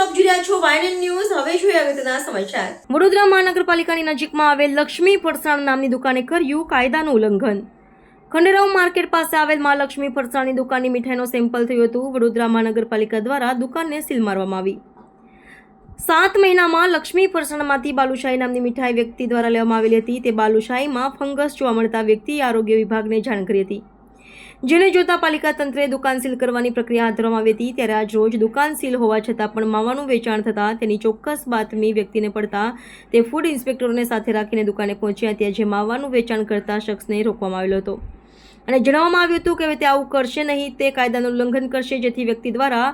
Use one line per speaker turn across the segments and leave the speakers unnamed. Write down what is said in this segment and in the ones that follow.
આપ જોઈ રહ્યા છો વાયનન ન્યૂઝ. હવે જોઈએ અગત્યના સમાચાર. વડોદરા મહાનગરપાલિકાની નજીકમાં આવેલ લક્ષ્મી ફરસાણ નામની દુકાને કર્યું કાયદાનું ઉલ્લંઘન. ખંડેરાવ માર્કેટ પાસે આવેલ મહાલક્ષ્મી ફરસાણની દુકાનની મીઠાઈનો સેમ્પલ થયું હતું. વડોદરા મહાનગરપાલિકા દ્વારા દુકાનને સીલ મારવામાં આવી. 7 મહિનામાં લક્ષ્મી ફરસાણમાંથી બાલુશાહી નામની મીઠાઈ વ્યક્તિ દ્વારા લેવામાં આવેલી હતી. તે બાલુશાહીમાં ફંગસ જોવા મળતા વ્યક્તિએ આરોગ્ય વિભાગને જાણ કરી હતી, જેને જોતા પાલિકા તંત્રે દુકાન સીલ કરવાની પ્રક્રિયા હાથ ધરવામાં આવી હતી. ત્યારે આજ રોજ દુકાન સીલ હોવા છતાં પણ માવાનું વેચાણ થતાં તેની ચોક્કસ બાતમી વ્યક્તિને પડતા તે ફૂડ ઇન્સ્પેક્ટરોને સાથે રાખીને દુકાને પહોંચ્યા, ત્યાં જે માવાનું વેચાણ કરતા શખ્સને રોકવામાં આવેલો હતો અને જણાવવામાં આવ્યું હતું કે હવે તે આવું કરશે નહીં, તે કાયદાનું ઉલ્લંઘન કરશે. જેથી વ્યક્તિ દ્વારા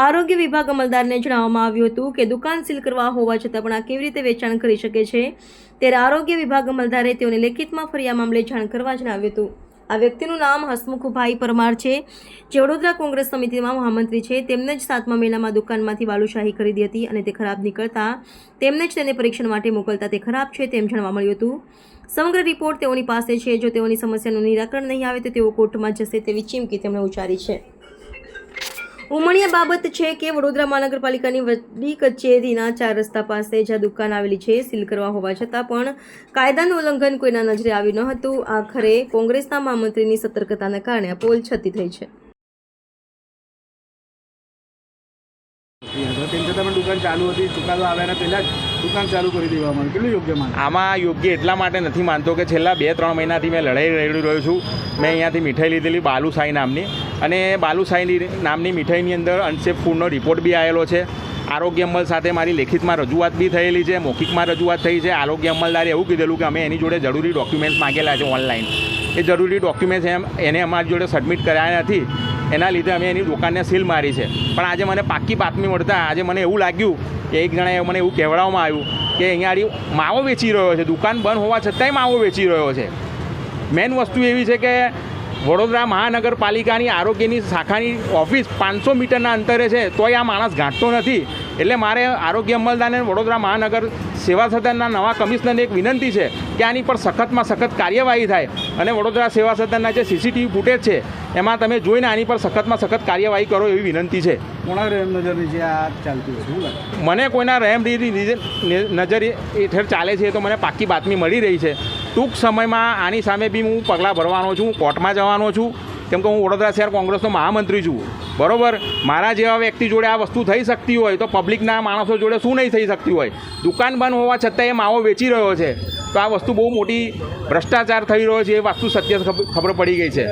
આરોગ્ય વિભાગ અમલદારને જણાવવામાં આવ્યું હતું કે દુકાન સીલ કરવા હોવા છતાં પણ આ કેવી રીતે વેચાણ કરી શકે છે. ત્યારે આરોગ્ય વિભાગ અમલદારે તેઓને લેખિતમાં ફરી આ મામલે જાણ કરવા જણાવ્યું હતું. આ વ્યક્તિનું નામ હસમુખભાઈ પરમાર છે, જે વડોદરા કોંગ્રેસ સમિતિમાં મહામંત્રી છે. તેમને જ 7મા મહિનામાં દુકાનમાંથી બાલુશાહી ખરીદી હતી અને તે ખરાબ નીકળતા તેમને જ તેને પરીક્ષણ માટે મોકલતા તે ખરાબ છે તેમ જાણવા મળ્યું હતું. સમગ્ર રિપોર્ટ તેઓની પાસે છે. જો તેઓની સમસ્યાનું નિરાકરણ નહીં આવે તો તેઓ કોર્ટમાં જશે તેવી ચીમકી તેમણે ઉચ્ચારી છે. ઉમણીય બાબત છે કે વડોદરા મહાનગરપાલિકાની વડી કચેરીના 4 રસ્તા પાસે જ્યાં દુકાન આવેલી છે, સીલ કરવા હોવા છતાં પણ કાયદાનું ઉલ્લંઘન કોઈના નજરે આવ્યું ન હતું. આખરે કોંગ્રેસના મહામંત્રીની સતર્કતાને કારણે આ પોલ છતી થઈ છે.
દુકાન ચાલુ હતી, ચુકાદો આવ્યાના પહેલા જ દુકાન ચાલુ કરી દેવામાં આવી. કેટલું યોગ્ય માનો? આમાં યોગ્ય એટલા માટે નથી માનતો કે છેલ્લા 2-3 મહિનાથી મેં લડાઈ લડી રહ્યો છું. મેં અહીંયાથી મીઠાઈ લીધેલી બાલુશાહી નામની, અને બાલુશાહી નામની મીઠાઈની અંદર અનસેફ ફૂડનો રિપોર્ટ બી આવેલો છે. આરોગ્ય અમલ સાથે મારી લેખિતમાં રજૂઆત બી થયેલી છે, મૌખિકમાં રજૂઆત થઈ છે. આરોગ્ય અમલદારે એવું કીધેલું કે અમે એની જોડે જરૂરી ડોક્યુમેન્ટ્સ માગેલા છે ઓનલાઈન. એ જરૂરી ડોક્યુમેન્ટ્સ એને અમારી જોડે સબમિટ કર્યા નથી, એના લીધે અમે એની દુકાનને સીલ મારી છે. પણ આજે મને પાક્કી બાતમી મળતા આજે મને એવું લાગ્યું કે એક જણાએ મને એવું કહેવડાવવામાં આવ્યું કે અહીંયા માવો વેચી રહ્યો છે, દુકાન બંધ હોવા છતાંય માવો વેચી રહ્યો છે. મેઇન વસ્તુ એવી છે કે વડોદરા મહાનગરપાલિકાની આરોગ્યની શાખાની ઓફિસ 500 મીટરના અંતરે છે, તોય આ માણસ ગાંઠતો નથી. એટલે મારે આરોગ્ય અમલદારને વડોદરા મહાનગર સેવા સદનના નવા કમિશનરને એક વિનંતી છે કે આની પર સખતમાં સખત કાર્યવાહી થાય, અને વડોદરા સેવા સદનના જે CCTV ફૂટેજ છે એમાં તમે જોઈને આની પર સખતમાં સખત કાર્યવાહી કરો એવી વિનંતી છે. કોના રહેમ નજર નીચે આ ચાલતું છે? મને કોઈના રહેમ નજર હેઠળ ચાલે છે તો મને પાક્કી બાતમી મળી રહી છે. ટૂંક સમયમાં આની સામે બી હું પગલાં ભરવાનો છું, કોર્ટમાં જવાનો છું, કેમ કે હું વડોદરા શહેર કોંગ્રેસનો મહામંત્રી છું. બરાબર, મારા જેવા વ્યક્તિ જોડે આ વસ્તુ થઈ શકતી હોય તો પબ્લિકના માણસો જોડે શું નહીં થઈ શકતી હોય? દુકાન બંધ હોવા છતાં એ માવો વેચી રહ્યો છે, તો આ વસ્તુ બહુ મોટી ભ્રષ્ટાચાર થઈ રહ્યો છે એ વસ્તુ સત્ય ખબર પડી ગઈ છે.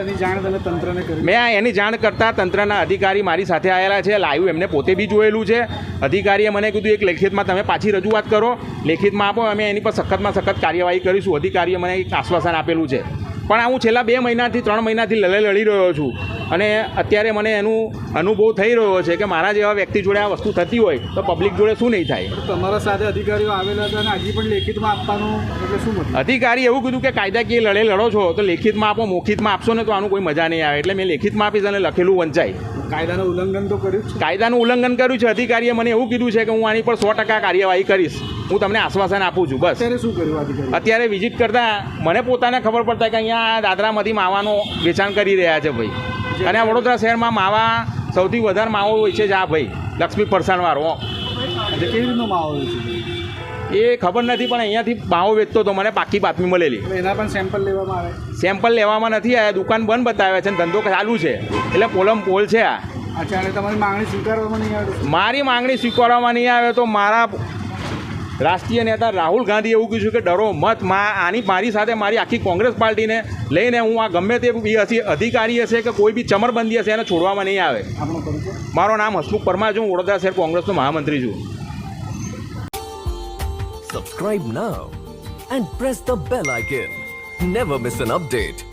મેં એની જાણ કરતાં તંત્રના અધિકારી મારી સાથે આવેલા છે, લાઈવ એમને પોતે બી જોયેલું છે. અધિકારીએ મને કીધું એક લેખિતમાં તમે પાછી રજૂઆત કરો, લેખિતમાં આપો, અમે એની પર સખતમાં સખત કાર્યવાહી કરીશું. અધિકારીએ મને એક આશ્વાસન આપેલું છે. પણ હું છેલ્લા 2 મહિનાથી 3 મહિનાથી લડાઈ લડી રહ્યો છું, અને અત્યારે મને એનું અનુભવ થઈ રહ્યો છે કે મારા જેવા વ્યક્તિ જોડે આ વસ્તુ થતી હોય તો પબ્લિક જોડે શું નહીં થાય. તમારા સાથે અધિકારીઓ આવેલા હતા અને હજી પણ લેખિતમાં આપવાનું એટલે શું મતલબ? અધિકારી એવું કીધું કે કાયદાકીય લડાઈ લડો છો તો લેખિતમાં આપો, મૌખિકમાં આપશો ને તો આનું કોઈ મજા નહીં આવે. એટલે મેં લેખિતમાં આપીશ અને લખેલું વંચાય. કાયદાનું ઉલ્લંઘન તો કર્યું છે? કાયદાનું ઉલ્લંઘન કર્યું છે. અધિકારીએ મને એવું કીધું છે કે હું આની પર 100% કાર્યવાહી કરીશ. હું તમને આશ્વાસન આપું છું. બસ. અત્યારે શું કર્યું અધિકારી? અત્યારે વિઝિટ કરતાં મને પોતાને ખબર પડતા કે અહીંયા દાદરામાંથી માવાનું વેચાણ કરી રહ્યા છે ભાઈ, અને આ વડોદરા શહેરમાં માવા સૌથી વધારે માવો હોય છે આ ભાઈ લક્ષ્મી ફરસાણવાળો. કેવી રીતનો માવો છે એ ખબર નથી, પણ અહીંયાથી માવો વેચતો તો મને પાક્કી બાતમી મળેલી. એના પણ સેમ્પલ લેવામાં આવે? સેમ્પલ લેવામાં નથી આવ્યા, દુકાન બંધ બતાવે છે, ધંધો ચાલુ છે, એટલે પોલ છે આ. અચ્છા, અને તમારી માંગણી સ્વીકારવામાં નહીં આવે? મારી માંગણી સ્વીકારવામાં નહીં આવે તો મારા રાષ્ટ્રીય નેતા રાહુલ ગાંધી એવું કીધું કે ડરો મત. મારી સાથે મારી આખી કોંગ્રેસ પાર્ટીને લઈને હું આ ગમે તે અધિકારી હશે કે કોઈ બી ચમરબંધી હશે એને છોડવામાં નહીં આવે. મારું નામ હસમુખ પરમાર છું, વડોદરા શહેર કોંગ્રેસનો મહામંત્રી છું.
Subscribe now and press the bell icon. Never miss an update.